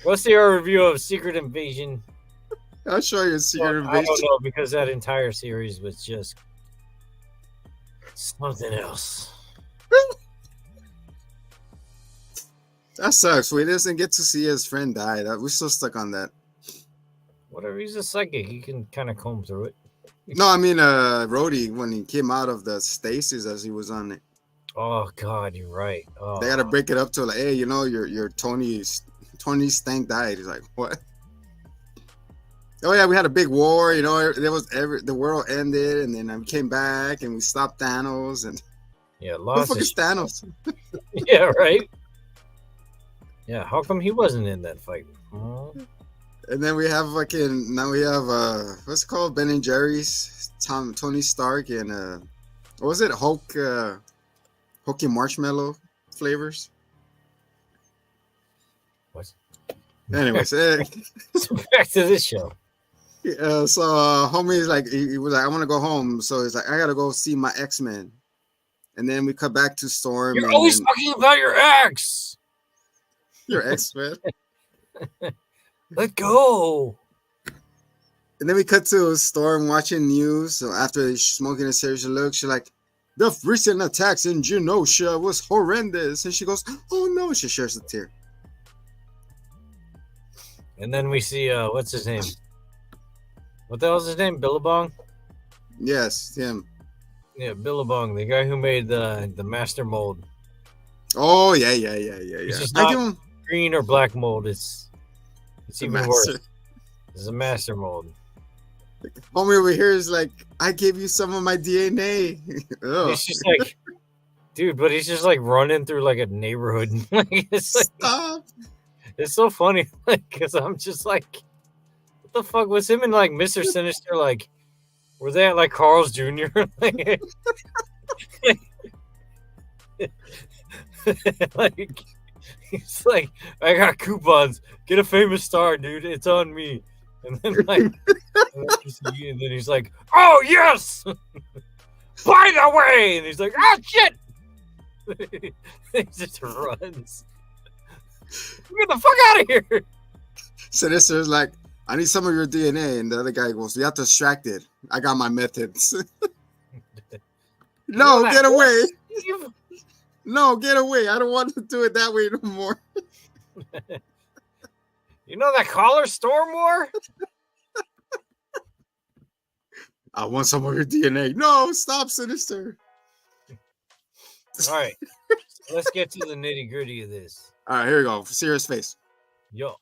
Let's see our review of Secret Invasion. I'll show you a Secret Invasion. I don't know, because that entire series was just something else. That sucks. We didn't get to see his friend die. We're still stuck on that. Whatever, he's a psychic. He can kind of comb through it. No, I mean, Rhodey, when he came out of the stasis as he was on it. Oh God, you're right. Oh. They gotta break it up to like, hey, you know, your Tony Stank died. He's like, what? Oh yeah, we had a big war. You know, the world ended, and then we came back and we stopped Thanos. And yeah, who the fuck is Thanos? Yeah, right. Yeah, how come he wasn't in that fight? Oh. And then we have now we have what's it called, Ben and Jerry's, Tony Stark, and what was it, Hulk and marshmallow flavors. What? Anyways, so back to this show. So homie's like, he was like, I want to go home, so he's like, I gotta go see my X-Men. And then we cut back to Storm. You're always talking about your ex. Your X-Men. Let go. And then we cut to Storm watching news. So after she's smoking a serious look, she's like, the recent attacks in Genosha was horrendous. And she goes, oh no. She shares a tear. And then we see, what's his name? What the hell's his name? Billabong? Yes, him. Yeah, Billabong, the guy who made the master mold. Oh, yeah. It's just not green or black mold. It's even worse. It's a master mold. Homie over here is like, I gave you some of my DNA. It's just like, dude, but he's just like running through like a neighborhood. Like, it's like, stop. It's so funny, like, because I'm just like, what the fuck was him and like Mr. Sinister? Like, were they at like Carl's Jr.? Like, like, he's like, I got coupons. Get a famous star, dude. It's on me. And then like, and then he's like, oh yes. By the way, and he's like, oh shit. He just runs. Get the fuck out of here. Sinister's like, I need some of your DNA. And the other guy goes, you have to extract it. I got my methods. No, get away. No, get away. I don't want to do it that way no more. You know that collar storm war? I want some of your DNA. No, stop, Sinister. All right. So let's get to the nitty gritty of this. All right, here we go. Serious face. Yo.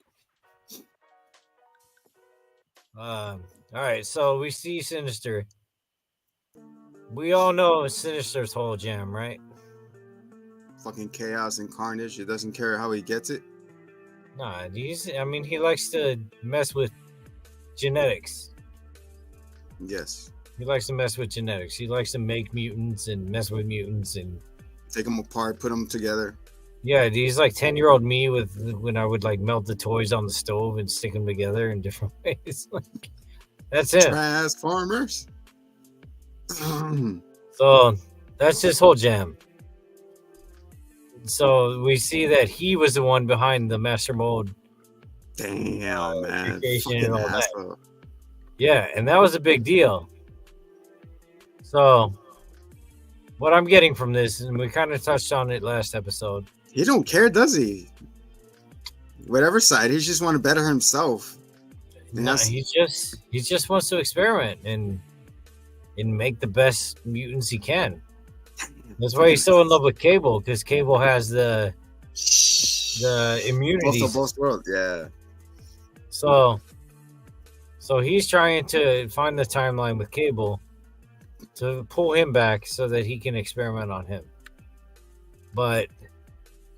All right, so we see Sinister. We all know Sinister's whole jam, right? Fucking chaos and carnage. He doesn't care how he gets it. Nah, he likes to mess with genetics. Yes. He likes to mess with genetics. He likes to make mutants and mess with mutants and take them apart, put them together. Yeah, he's like 10-year-old me when I would like melt the toys on the stove and stick them together in different ways. Like, that's it. Transformers. So that's his whole jam. So we see that he was the one behind the master mode. Damn, man. And all that. Yeah, and that was a big deal. So what I'm getting from this, and we kind of touched on it last episode. He don't care, does he? Whatever side, he just want to better himself. No, he just wants to experiment and make the best mutants he can. That's why he's so in love with Cable, because Cable has the immunity. Both worlds, yeah. So he's trying to find the timeline with Cable to pull him back so that he can experiment on him. But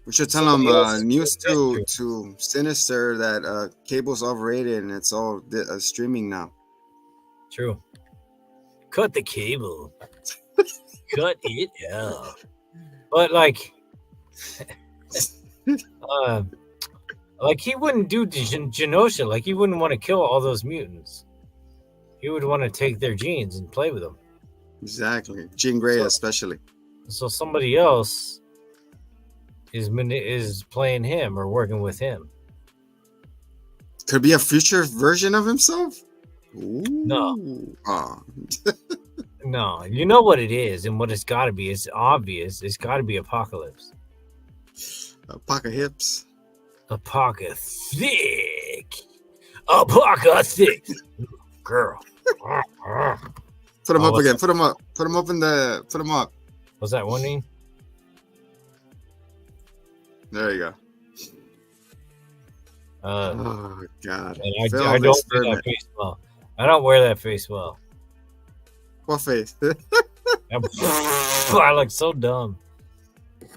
we should tell him news to Sinister that Cable's overrated and it's all streaming now. True. Cut the cable. Cut it out. But like he wouldn't do Genosha. Like he wouldn't want to kill all those mutants. He would want to take their genes and play with them. Exactly. Jean Grey especially. So somebody else is playing him or working with him. Could be a future version of himself? Ooh. No. Oh. No, you know what it is and what it's got to be. It's obvious. It's got to be Apocalypse. Apocalypse. Apocalypse. Girl. Put him up again. Put him up. Put him up in the. Put him up. Was that one name? There you go. Oh God! I don't wear that face well. I don't wear that face well. What face? I look so dumb.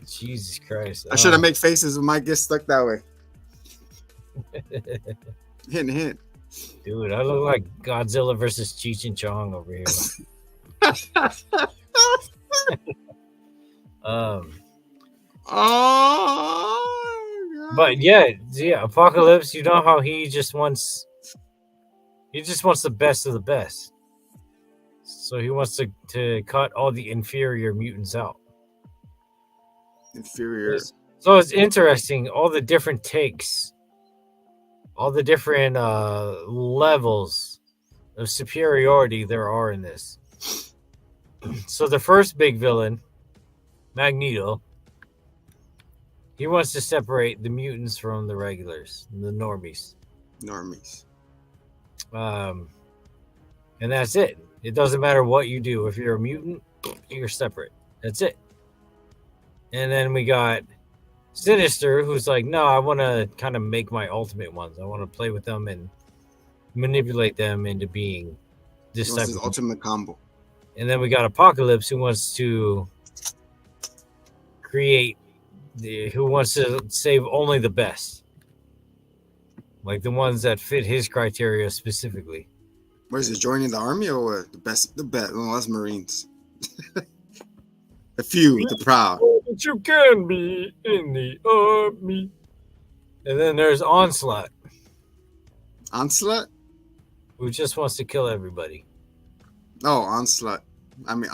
Jesus Christ! I should have made faces. It might get stuck that way. Hint. Dude, I look like Godzilla versus Cheech and Chong over here. But yeah, Apocalypse. You know how he just wants the best of the best. So he wants to cut all the inferior mutants out. Inferior. So it's interesting, all the different takes, all the different levels of superiority there are in this. So the first big villain, Magneto, he wants to separate the mutants from the regulars, the normies. And that's it. It doesn't matter what you do. If you're a mutant, you're separate. That's it. And then we got Sinister, who's like, no, I want to kind of make my ultimate ones. I want to play with them and manipulate them into being this type of ultimate combo. And then we got Apocalypse, who wants to who wants to save only the best, like the ones that fit his criteria specifically. What is it? Joining the army or what? The best? Well, that's Marines. The few, the proud. But you can be in the army. And then there's Onslaught. Onslaught? Who just wants to kill everybody. Oh, Onslaught. I mean,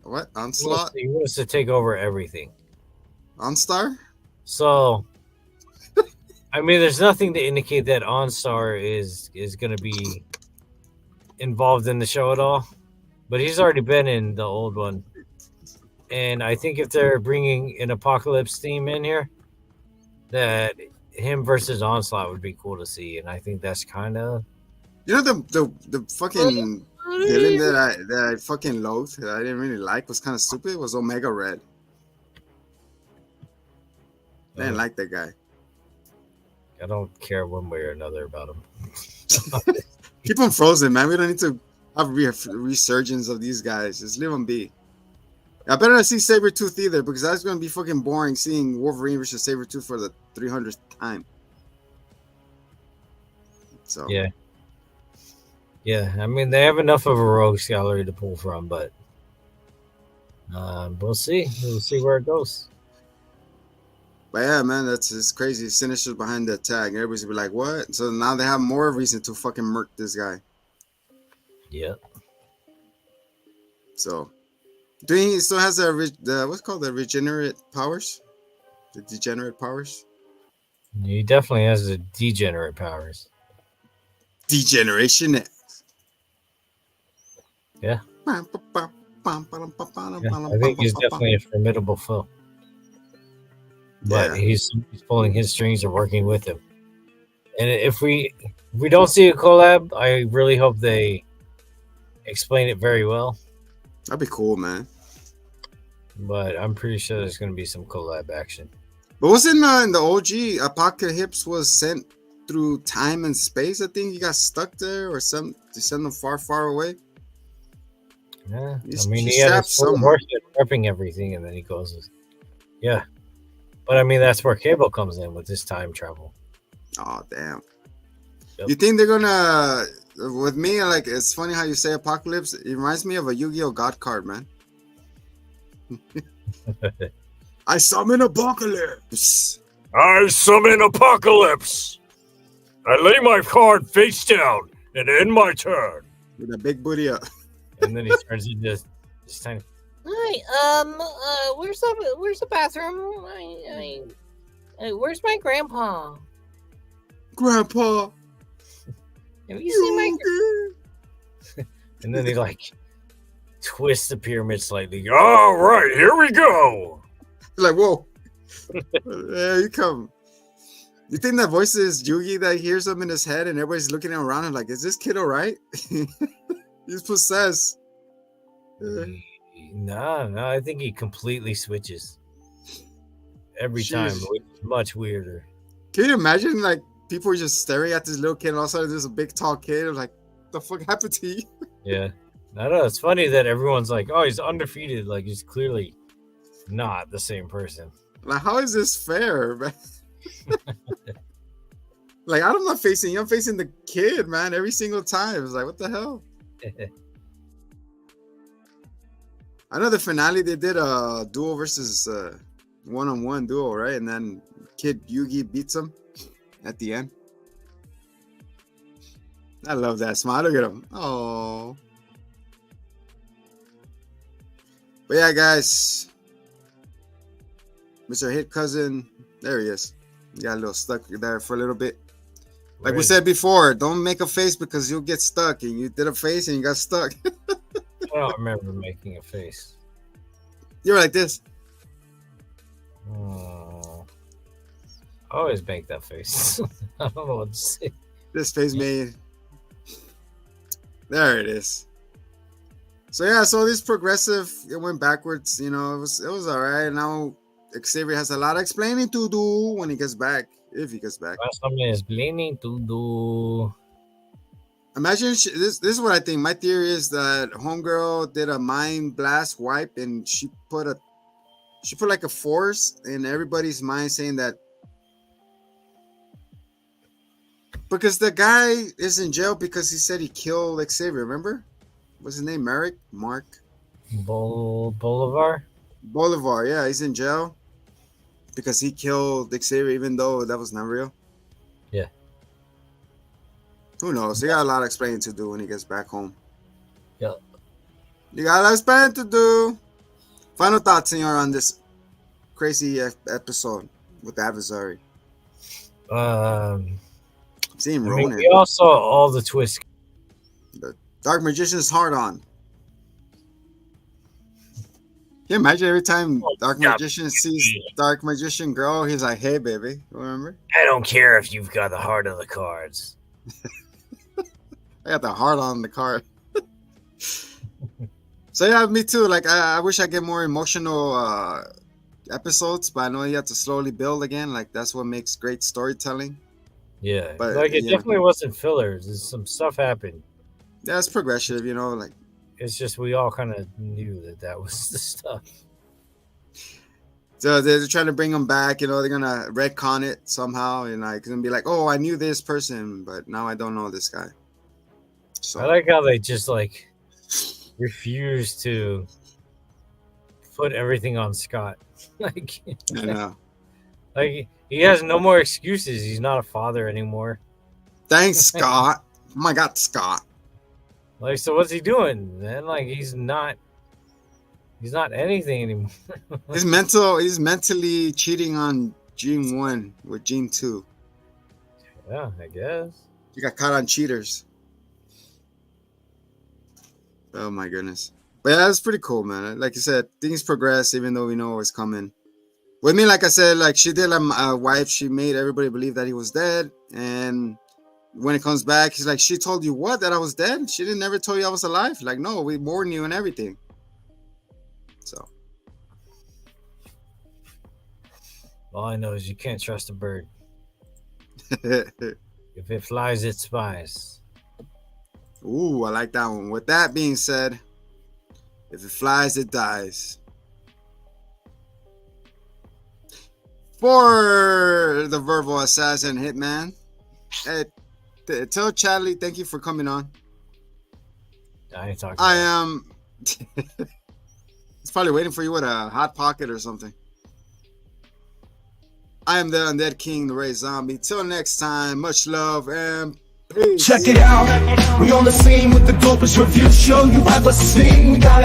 what? Onslaught? He wants to take over everything. OnStar? So, I mean, there's nothing to indicate that OnStar is going to be involved in the show at all. But he's already been in the old one. And I think if they're bringing an Apocalypse theme in here, that him versus Onslaught would be cool to see. And I think that's kind of... You know, the fucking villain that I fucking loathed, that I didn't really like, was kind of stupid, was Omega Red. I didn't like that guy. I don't care one way or another about him. Keep him frozen, man. We don't need to have a resurgence of these guys. Just leave them be. I better not see Sabretooth either, because that's gonna be fucking boring seeing Wolverine versus Sabretooth for the 300th time. So Yeah. Yeah, I mean, they have enough of a rogues gallery to pull from, but we'll see. We'll see where it goes. But yeah, man, it's crazy. Sinister's behind the tag. Everybody's gonna be like, what? So now they have more reason to fucking murk this guy. Yeah. So, do he still has the what's called the regenerate powers? The degenerate powers? He definitely has the degenerate powers. Degeneration X. Yeah. I think he's definitely a formidable foe. But he's pulling his strings or working with him. And if we don't see a collab, I really hope they explain it very well. That'd be cool, man. But I'm pretty sure there's going to be some collab action. But wasn't in the OG, Apocalypse was sent through time and space? I think he got stuck there, or they sent him far, far away. Yeah, I mean, he had his horse prepping everything, and then he goes, yeah. But I mean, that's where Cable comes in with this time travel. Oh, damn. Yep. You think they're gonna, with me, like, it's funny how you say Apocalypse. It reminds me of a Yu-Gi-Oh! God card, man. I summon Apocalypse. I summon Apocalypse. I lay my card face down and end my turn. With a big booty up. And then he turns into this tiny. Hi, where's the bathroom? Where's my grandpa? Grandpa. Have you seen my? And then he like twists the pyramid slightly. All right, here we go. Like, whoa. There you come. You think that voice is Yugi that hears him in his head and everybody's looking around him like, is this kid all right? He's possessed. No, I think he completely switches every time, which is much weirder. Can you imagine, like, people are just staring at this little kid and all of a sudden there's a big tall kid? Like, the fuck happened to you? Yeah. I know. It's funny that everyone's like, oh, he's undefeated. Like, he's clearly not the same person. Like, how is this fair, man? Like, I'm not facing you. I'm facing the kid, man, every single time. It's like, what the hell? I know the finale, they did a duo versus one-on-one duo, right? And then Kid Yugi beats him at the end. I love that smile. Look at him. Oh. But yeah, guys. Mr. Hit Cousin. There he is. He got a little stuck there for a little bit. Like we said before, don't make a face because you'll get stuck. And you did a face and you got stuck. I don't remember making a face. You were like this. Oh. I always make that face. I don't know what to say. This face made. There it is. So yeah, so this progressive, it went backwards. You know, it was all right. Now Xavier has a lot of explaining to do when he gets back, if he gets back. Some explaining to do. Imagine this is what I think. My theory is that Homegirl did a mind blast wipe and she put like a force in everybody's mind saying that because the guy is in jail because he said he killed Xavier, remember? What's his name? Mark? Bolivar? Bolivar, yeah, he's in jail because he killed Xavier even though that was not real. Yeah. Who knows? He got a lot of explaining to do when he gets back home. Yeah. You got a lot of explaining to do. Final thoughts, senor, on this crazy episode with the adversary. Seeing Ronan. We all saw all the twists. The Dark Magician's hard on. Can you imagine every time Dark Magician sees Dark Magician girl, he's like, hey, baby. Remember? I don't care if you've got the heart of the cards. I got the heart on the card. So yeah, me too. Like I wish I get more emotional episodes, but I know you have to slowly build again. Like that's what makes great storytelling. Yeah, but like it definitely wasn't fillers. Some stuff happened. Yeah, it's progressive, you know. Like It's just we all kind of knew that was the stuff. So they're trying to bring him back. You know, they're gonna retcon it somehow, and like gonna be like, oh, I knew this person, but now I don't know this guy. So I like how they just like refuse to put everything on Scott. Like, I know. like he has no more excuses. He's not a father anymore. Thanks, Scott. Oh my God, Scott. Like, so what's he doing, man? Like, he's not anything anymore. He's mentally cheating on Gene 1 with Gene 2. Yeah, I guess. He got caught on cheaters. Oh my goodness. But yeah, that's pretty cool, man. Like you said, things progress even though we know what's coming. With me, like I said, like she did a wife, she made everybody believe that he was dead. And when it comes back, he's like, she told you what? That I was dead? She didn't never tell you I was alive. Like, no, we warned you and everything. So All I know is you can't trust a bird. If it flies, it spies. Ooh, I like that one. With that being said, if it flies, it dies. For the verbal assassin Hitman, hey, tell Chadley thank you for coming on. I ain't talking. I am. He's probably waiting for you with a hot pocket or something. I am the Undead King, the Ray Zombie. Till next time, much love and peace. Check it out. We on the scene with the dopest review show you ever seen. We got